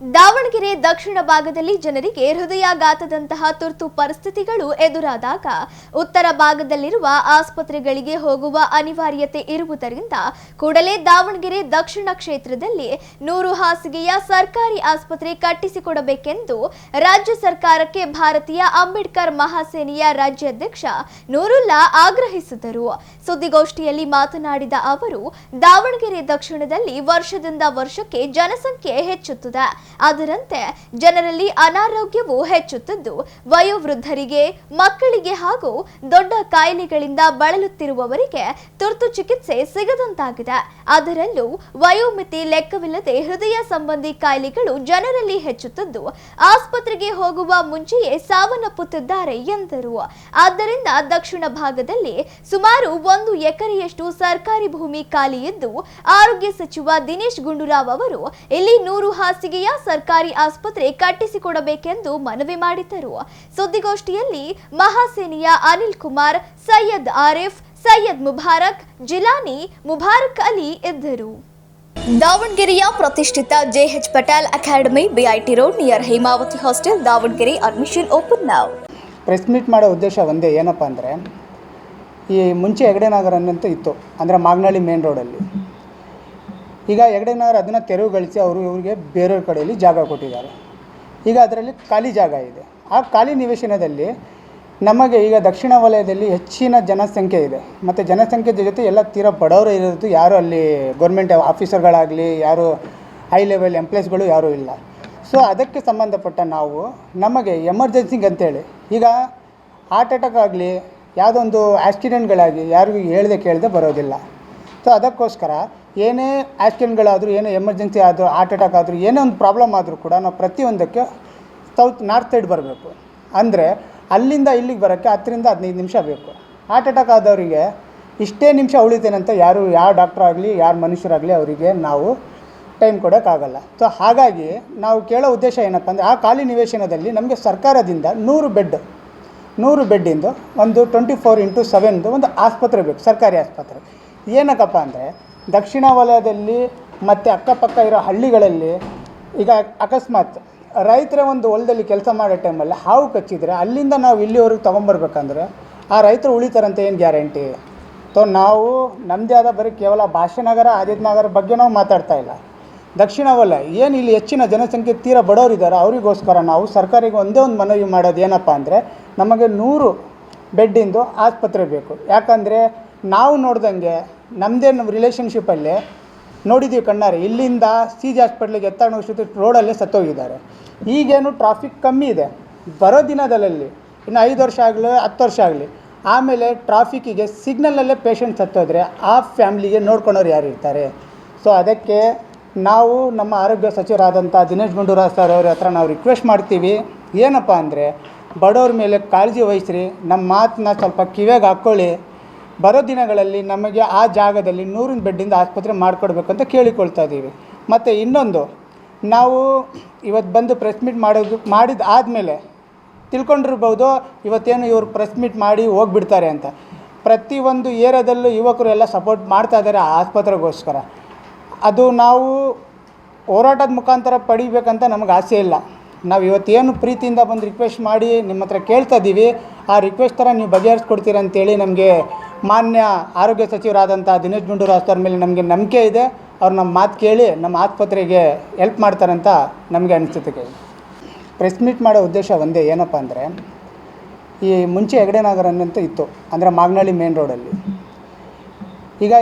ದಾವಣಗೆರೆ ದಕ್ಷಿಣ ಭಾಗದಲ್ಲಿ ಜನರಿಗೆ ಹೃದಯಾಘಾತದಂತಹ ತುರ್ತು ಪರಿಸ್ಥಿತಿಗಳು ಎದುರಾದಾಗ ಉತ್ತರ ಭಾಗದಲ್ಲಿರುವ ಆಸ್ಪತ್ರೆಗಳಿಗೆ ಹೋಗುವ ಅನಿವಾರ್ಯತೆ ಇರುವುದರಿಂದ ಕೂಡಲೇ ದಾವಣಗೆರೆ ದಕ್ಷಿಣ ಕ್ಷೇತ್ರದಲ್ಲಿ 100 ಹಾಸಿಗೆಯ ಸರ್ಕಾರಿ ಆಸ್ಪತ್ರೆ ಕಟ್ಟಿಸಿಕೊಡಬೇಕೆಂದು ರಾಜ್ಯ ಸರ್ಕಾರಕ್ಕೆ ಭಾರತೀಯ ಅಂಬೇಡ್ಕರ್ ಮಹಾಸೇನೆಯ ರಾಜ್ಯಾಧ್ಯಕ್ಷ ನೂರುಲ್ಲಾ ಆಗ್ರಹಿಸಿದರು. ಸುದ್ದಿಗೋಷ್ಠಿಯಲ್ಲಿ ಮಾತನಾಡಿದ ಅವರು, ದಾವಣಗೆರೆ ದಕ್ಷಿಣದಲ್ಲಿ ವರ್ಷದಿಂದ ವರ್ಷಕ್ಕೆ ಜನಸಂಖ್ಯೆ ಹೆಚ್ಚುತ್ತಿದೆ. ಅದರಂತೆ ಜನರಲ್ಲಿ ಅನಾರೋಗ್ಯವು ಹೆಚ್ಚುತ್ತಿದ್ದು, ವಯೋವೃದ್ಧರಿಗೆ, ಮಕ್ಕಳಿಗೆ ಹಾಗೂ ದೊಡ್ಡ ಕಾಯಿಲೆಗಳಿಂದ ಬಳಲುತ್ತಿರುವವರಿಗೆ ತುರ್ತು ಚಿಕಿತ್ಸೆ ಸಿಗದಂತಾಗಿದೆ. ಅದರಲ್ಲೂ ವಯೋಮಿತಿ ಲೆಕ್ಕವಿಲ್ಲದೆ ಹೃದಯ ಸಂಬಂಧಿ ಕಾಯಿಲೆಗಳು ಜನರಲ್ಲಿ ಹೆಚ್ಚುತ್ತಿದ್ದು, ಆಸ್ಪತ್ರೆಗೆ ಹೋಗುವ ಮುಂಚೆಯೇ ಸಾವನ್ನಪ್ಪುತ್ತಿದ್ದಾರೆ ಎಂದರು. ಆದ್ದರಿಂದ ದಕ್ಷಿಣ ಭಾಗದಲ್ಲಿ ಸುಮಾರು 1 ಎಕರೆಯಷ್ಟು ಸರ್ಕಾರಿ ಭೂಮಿ ಖಾಲಿ ಇದ್ದು, ಆರೋಗ್ಯ ಸಚಿವ ದಿನೇಶ್ ಗುಂಡೂರಾವ್ ಅವರು ಇಲ್ಲಿ 100 ಹಾಸಿಗೆಯ ಸರ್ಕಾರಿ ಆಸ್ಪತ್ರೆ ಕಟ್ಟಿಸಿಕೊಡಬೇಕೆಂದು ಮನವಿ ಮಾಡಿದರು. ಸುದ್ದಿಗೋಷ್ಠಿಯಲ್ಲಿ ಮಹಾಸೇನೆಯ ಅನಿಲ್ ಕುಮಾರ್, ಸೈಯದ್ ಆರಿಫ್, ಸೈಯದ್ ಮುಬಾರಕ್, ಜಿಲಾನಿ, ಮುಬಾರಕ್ ಅಲಿ ಇದ್ದರು. ದಾವಣಗೆರೆಯ ಪ್ರತಿಷ್ಠಿತ J H Patel academy, BIT road near Hemavathi hostel, Davanagere. Admission open now. Press meet ಮಾಡೋ ಉದ್ದೇಶ ಒಂದೇ, ಏನಪ್ಪ ಅಂದರೆ ಈ ಮುಂಚೆ ಹೆಗಡೆ ನಗರ ಅನ್ನಂತೂ ಇತ್ತು, ಅಂದರೆ ಮಾಗನಹಳ್ಳಿ ಮೇನ್ ರೋಡಲ್ಲಿ. ಈಗ ಹೆಗಡೆ ನಗರ ಅದನ್ನು ತೆರವುಗೊಳಿಸಿ ಇವ್ರಿಗೆ ಬೇರೆಯವ್ರ ಕಡೆಯಲ್ಲಿ ಜಾಗ ಕೊಟ್ಟಿದ್ದಾರೆ. ಈಗ ಅದರಲ್ಲಿ ಖಾಲಿ ಜಾಗ ಇದೆ. ಆ ಖಾಲಿ ನಿವೇಶನದಲ್ಲಿ ನಮಗೆ ಈಗ ದಕ್ಷಿಣ ವಲಯದಲ್ಲಿ ಹೆಚ್ಚಿನ ಜನಸಂಖ್ಯೆ ಇದೆ. ಮತ್ತು ಜನಸಂಖ್ಯೆ ಜೊತೆ ಎಲ್ಲ ತೀರಾ ಬಡವರು ಇರೋದು, ಯಾರು ಅಲ್ಲಿ ಗೌರ್ಮೆಂಟ್ ಆಫೀಸರ್ಗಳಾಗಲಿ, ಯಾರು ಹೈ ಲೆವೆಲ್ ಎಂಪ್ಲಾಯ್ಸ್ಗಳು ಯಾರೂ ಇಲ್ಲ. ಸೊ ಅದಕ್ಕೆ ಸಂಬಂಧಪಟ್ಟ ನಾವು ನಮಗೆ ಎಮರ್ಜೆನ್ಸಿಗೆ ಅಂತೇಳಿ ಈಗ ಹಾರ್ಟ್ ಅಟ್ಯಾಕ್ ಆಗಲಿ, ಯಾವುದೊಂದು ಆಕ್ಸಿಡೆಂಟ್ಗಳಾಗಿ ಯಾರಿಗೂ ಹೇಳ್ದೆ ಕೇಳದೆ ಬರೋದಿಲ್ಲ. ಸೊ ಅದಕ್ಕೋಸ್ಕರ ಏನೇ ಆಕ್ಸಿಡೆಂಟ್ಗಳಾದರೂ, ಏನೇ ಎಮರ್ಜೆನ್ಸಿ ಆದರೂ, ಹಾರ್ಟ್ ಅಟ್ಯಾಕ್ ಆದರೂ, ಏನೇ ಒಂದು ಪ್ರಾಬ್ಲಮ್ ಆದರೂ ಕೂಡ ನಾವು ಪ್ರತಿಯೊಂದಕ್ಕೆ ನಾರ್ತ್ ಸೈಡ್ ಬರಬೇಕು. ಅಂದರೆ ಅಲ್ಲಿಂದ ಇಲ್ಲಿಗೆ ಬರೋಕ್ಕೆ 10 ರಿಂದ 15 ನಿಮಿಷ ಬೇಕು. ಹಾರ್ಟ್ ಅಟ್ಯಾಕ್ ಆದವರಿಗೆ ಇಷ್ಟೇ ನಿಮಿಷ ಉಳಿತೇನಂತ ಯಾವ ಡಾಕ್ಟ್ರ್ ಆಗಲಿ, ಯಾರು ಮನುಷ್ಯರಾಗಲಿ ಅವರಿಗೆ ನಾವು ಟೈಮ್ ಕೊಡೋಕ್ಕಾಗಲ್ಲ. ಸೊ ಹಾಗಾಗಿ ನಾವು ಕೇಳೋ ಉದ್ದೇಶ ಏನಪ್ಪ ಅಂದರೆ, ಆ ಖಾಲಿ ನಿವೇಶನದಲ್ಲಿ ನಮಗೆ ಸರ್ಕಾರದಿಂದ 100 ಬೆಡ್ಡಿಂದು ಒಂದು 24x7 ಒಂದು ಆಸ್ಪತ್ರೆ ಬೇಕು, ಸರ್ಕಾರಿ ಆಸ್ಪತ್ರೆ. ಏನಕ್ಕಪ್ಪ ಅಂದರೆ ದಕ್ಷಿಣ ವಲಯದಲ್ಲಿ ಮತ್ತು ಅಕ್ಕಪಕ್ಕ ಇರೋ ಹಳ್ಳಿಗಳಲ್ಲಿ ಈಗ ಅಕಸ್ಮಾತ್ ರೈತರ ಒಂದು ಹೊಲದಲ್ಲಿ ಕೆಲಸ ಮಾಡೋ ಟೈಮಲ್ಲಿ ಹಾವು ಕಚ್ಚಿದರೆ ಅಲ್ಲಿಂದ ನಾವು ಇಲ್ಲಿವರೆಗೆ ತೊಗೊಂಬರ್ಬೇಕಂದ್ರೆ ಆ ರೈತರು ಉಳಿತಾರಂತ ಏನು ಗ್ಯಾರಂಟಿ? ಸೊ ನಾವು ನಮ್ಮದೇ ಆದ ಬರೀ ಕೇವಲ ಭಾಷಾನಗರ, ಆದಿತ್ಯನಗರ ಬಗ್ಗೆ ನಾವು ಮಾತಾಡ್ತಾ ಇಲ್ಲ. ದಕ್ಷಿಣ ವಲಯ ಏನು ಇಲ್ಲಿ ಹೆಚ್ಚಿನ ಜನಸಂಖ್ಯೆ ತೀರಾ ಬಡವರಿದ್ದಾರೆ, ಅವರಿಗೋಸ್ಕರ ನಾವು ಸರ್ಕಾರಿಗೆ ಒಂದೇ ಒಂದು ಮನವಿ ಮಾಡೋದು ಏನಪ್ಪ ಅಂದರೆ, ನಮಗೆ 100 ಬೆಡ್ಡಿಂದು ಆಸ್ಪತ್ರೆ ಬೇಕು. ಯಾಕಂದರೆ ನಾವು ನೋಡ್ದಂಗೆ ನಮ್ಮದೇ ರಿಲೇಷನ್ಶಿಪ್ಪಲ್ಲೇ ನೋಡಿದ್ದೀವಿ ಕಣ್ಣಾರೆ. ಇಲ್ಲಿಂದ CG ಹಾಸ್ಪಿಟ್ಲಿಗೆ ಎತ್ತಾಣೋಷ್ಟು ರೋಡಲ್ಲೇ ಸತ್ತೋಗಿದ್ದಾರೆ. ಈಗೇನು ಟ್ರಾಫಿಕ್ ಕಮ್ಮಿ ಇದೆ, ಬರೋ ದಿನದಲ್ಲಿ ಇನ್ನು 5 ವರ್ಷ ಆಗಲಿ 10 ವರ್ಷ ಆಗಲಿ, ಆಮೇಲೆ ಟ್ರಾಫಿಕ್ಕಿಗೆ ಸಿಗ್ನಲಲ್ಲೇ ಪೇಷಂಟ್ ಸತ್ತೋದ್ರೆ ಆ ಫ್ಯಾಮ್ಲಿಗೆ ನೋಡ್ಕೊಳೋರು ಯಾರು ಇರ್ತಾರೆ? ಸೊ ಅದಕ್ಕೆ ನಾವು ನಮ್ಮ ಆರೋಗ್ಯ ಸಚಿವರಾದಂಥ ದಿನೇಶ್ ಗುಂಡೂರಾವ್ ಸರ್ ಅವ್ರ ಹತ್ರ ನಾವು ರಿಕ್ವೆಸ್ಟ್ ಮಾಡ್ತೀವಿ, ಏನಪ್ಪ ಅಂದರೆ ಬಡವ್ರ ಮೇಲೆ ಕಾಳಜಿ ವಹಿಸ್ರಿ, ನಮ್ಮ ಮಾತನ್ನ ಸ್ವಲ್ಪ ಕಿವಿಯಾಗಿ ಹಾಕ್ಕೊಳ್ಳಿ. ಬರೋ ದಿನಗಳಲ್ಲಿ ನಮಗೆ ಆ ಜಾಗದಲ್ಲಿ 100 ಬೆಡ್ಡಿಂದ ಆಸ್ಪತ್ರೆ ಮಾಡಿಕೊಡ್ಬೇಕಂತ ಕೇಳಿಕೊಳ್ತಾ ಇದ್ದೀವಿ. ಮತ್ತು ಇನ್ನೊಂದು, ನಾವು ಇವತ್ತು ಬಂದು ಪ್ರೆಸ್ ಮೀಟ್ ಮಾಡಿದ ಆದಮೇಲೆ ತಿಳ್ಕೊಂಡಿರ್ಬೋದು, ಇವತ್ತೇನು ಇವರು ಪ್ರೆಸ್ ಮೀಟ್ ಮಾಡಿ ಹೋಗಿಬಿಡ್ತಾರೆ ಅಂತ. ಪ್ರತಿಯೊಂದು ಏರಿಯಾದಲ್ಲೂ ಯುವಕರು ಎಲ್ಲ ಸಪೋರ್ಟ್ ಮಾಡ್ತಾ ಇದ್ದಾರೆ ಆ ಆಸ್ಪತ್ರೆಗೋಸ್ಕರ. ಅದು ನಾವು ಹೋರಾಟದ ಮುಖಾಂತರ ಪಡಿಬೇಕಂತ ನಮಗೆ ಆಸೆ ಇಲ್ಲ. ನಾವು ಇವತ್ತೇನು ಪ್ರೀತಿಯಿಂದ ಬಂದು ರಿಕ್ವೆಸ್ಟ್ ಮಾಡಿ ನಿಮ್ಮ ಹತ್ರ ಕೇಳ್ತಾ ಇದ್ದೀವಿ, ಆ ರಿಕ್ವೆಸ್ಟ್ ಥರ ನೀವು ಬಗೆಹರಿಸ್ಕೊಡ್ತೀರ ಅಂತೇಳಿ ನಮಗೆ ಮಾನ್ಯ ಆರೋಗ್ಯ ಸಚಿವರಾದಂಥ ದಿನೇಶ್ ಗುಂಡೂರಾವ್ ಸರ್ ಮೇಲೆ ನಮಗೆ ನಂಬಿಕೆ ಇದೆ. ಅವ್ರು ನಮ್ಮ ಮಾತು ಕೇಳಿ ನಮ್ಮ ಆಸ್ಪತ್ರೆಗೆ ಹೆಲ್ಪ್ ಮಾಡ್ತಾರಂತ ನಮಗೆ ಅನಿಸುತ್ತೆ. ಪ್ರೆಸ್ ಮೀಟ್ ಮಾಡೋ ಉದ್ದೇಶ ಒಂದೇ, ಏನಪ್ಪ ಅಂದರೆ ಈ ಮುಂಚೆ ಹೆಗಡೆ ನಗರ ಅನ್ನಂತೂ ಇತ್ತು, ಅಂದರೆ ಮಾಗನಹಳ್ಳಿ ಮೇನ್ ರೋಡಲ್ಲಿ. ಈಗ